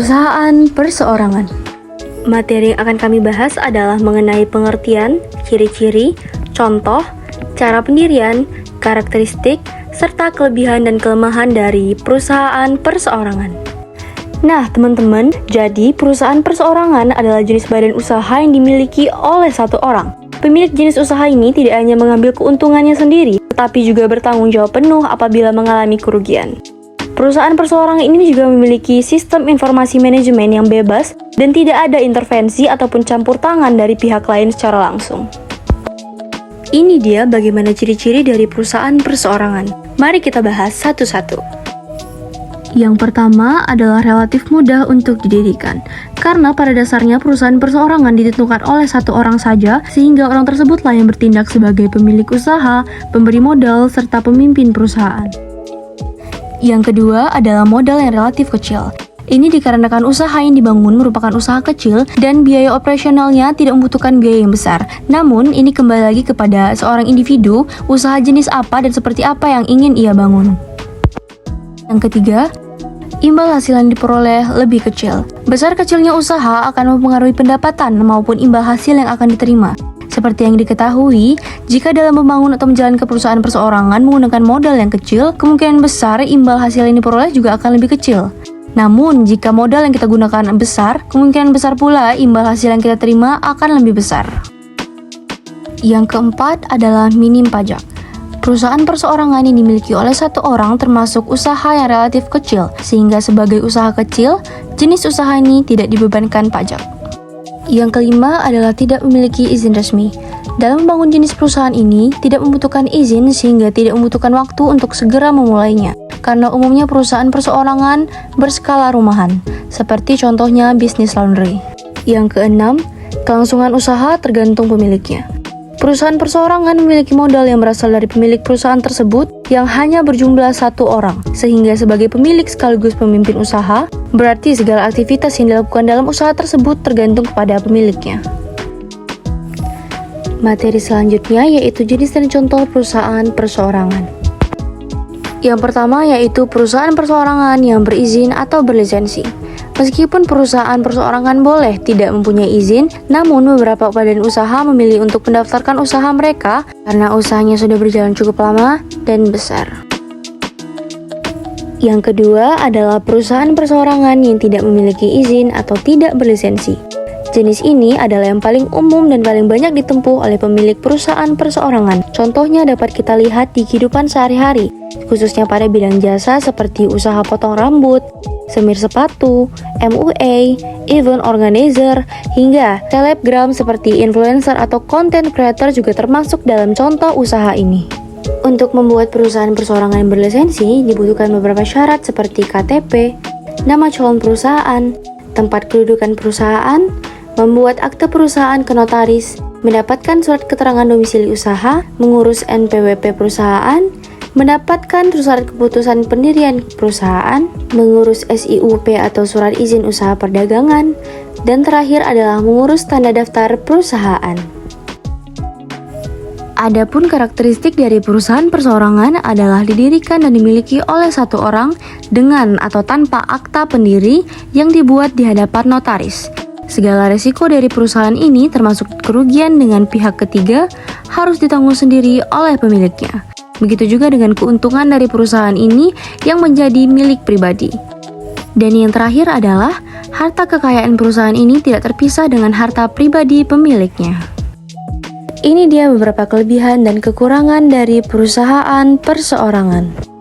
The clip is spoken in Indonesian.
Perusahaan perseorangan. Materi yang akan kami bahas adalah mengenai pengertian, ciri-ciri, contoh, cara pendirian, karakteristik, serta kelebihan dan kelemahan dari perusahaan perseorangan. Nah teman-teman, jadi perusahaan perseorangan adalah jenis badan usaha yang dimiliki oleh satu orang. Pemilik jenis usaha ini tidak hanya mengambil keuntungannya sendiri, tetapi juga bertanggung jawab penuh apabila mengalami kerugian. Perusahaan perseorangan ini juga memiliki sistem informasi manajemen yang bebas dan tidak ada intervensi ataupun campur tangan dari pihak lain secara langsung. Ini dia bagaimana ciri-ciri dari perusahaan perseorangan. Mari kita bahas satu-satu. Yang pertama adalah relatif mudah untuk didirikan, karena pada dasarnya perusahaan perseorangan ditentukan oleh satu orang saja, sehingga orang tersebutlah yang bertindak sebagai pemilik usaha, pemberi modal, serta pemimpin perusahaan. Yang kedua adalah modal yang relatif kecil. Ini dikarenakan usaha yang dibangun merupakan usaha kecil dan biaya operasionalnya tidak membutuhkan biaya yang besar. Namun, ini kembali lagi kepada seorang individu, usaha jenis apa dan seperti apa yang ingin ia bangun. Yang ketiga, imbal hasil yang diperoleh lebih kecil. Besar kecilnya usaha akan mempengaruhi pendapatan maupun imbal hasil yang akan diterima. Seperti yang diketahui, jika dalam membangun atau menjalankan perusahaan perseorangan menggunakan modal yang kecil, kemungkinan besar imbal hasil yang diperoleh juga akan lebih kecil. Namun, jika modal yang kita gunakan besar, kemungkinan besar pula imbal hasil yang kita terima akan lebih besar. Yang keempat adalah minim pajak. Perusahaan perseorangan yang dimiliki oleh satu orang termasuk usaha yang relatif kecil, sehingga sebagai usaha kecil, jenis usaha ini tidak dibebankan pajak. Yang kelima adalah tidak memiliki izin resmi. Dalam membangun jenis perusahaan ini, tidak membutuhkan izin sehingga tidak membutuhkan waktu untuk segera memulainya. Karena umumnya perusahaan perseorangan berskala rumahan, seperti contohnya bisnis laundry. Yang keenam, kelangsungan usaha tergantung pemiliknya. Perusahaan perseorangan memiliki modal yang berasal dari pemilik perusahaan tersebut yang hanya berjumlah satu orang, sehingga sebagai pemilik sekaligus pemimpin usaha, berarti segala aktivitas yang dilakukan dalam usaha tersebut tergantung kepada pemiliknya. Materi selanjutnya yaitu jenis dan contoh perusahaan perseorangan. Yang pertama yaitu perusahaan perseorangan yang berizin atau berlisensi. Meskipun perusahaan perseorangan boleh tidak mempunyai izin, namun beberapa badan usaha memilih untuk mendaftarkan usaha mereka karena usahanya sudah berjalan cukup lama dan besar. Yang kedua adalah perusahaan perseorangan yang tidak memiliki izin atau tidak berlisensi. Jenis ini adalah yang paling umum dan paling banyak ditempuh oleh pemilik perusahaan perseorangan. Contohnya dapat kita lihat di kehidupan sehari-hari, khususnya pada bidang jasa seperti usaha potong rambut, semir sepatu, MUA, event organizer, hingga selebgram seperti influencer atau content creator juga termasuk dalam contoh usaha ini. Untuk membuat perusahaan perseorangan yang berlisensi, dibutuhkan beberapa syarat seperti KTP, nama calon perusahaan, tempat kedudukan perusahaan, membuat akte perusahaan ke notaris, mendapatkan surat keterangan domisili usaha, mengurus NPWP perusahaan, mendapatkan surat keputusan pendirian perusahaan, mengurus SIUP atau surat izin usaha perdagangan, dan terakhir adalah mengurus tanda daftar perusahaan. Adapun karakteristik dari perusahaan perseorangan adalah didirikan dan dimiliki oleh satu orang dengan atau tanpa akta pendiri yang dibuat di hadapan notaris. Segala resiko dari perusahaan ini termasuk kerugian dengan pihak ketiga harus ditanggung sendiri oleh pemiliknya. Begitu juga dengan keuntungan dari perusahaan ini yang menjadi milik pribadi. Dan yang terakhir adalah harta kekayaan perusahaan ini tidak terpisah dengan harta pribadi pemiliknya. Ini dia beberapa kelebihan dan kekurangan dari perusahaan perseorangan.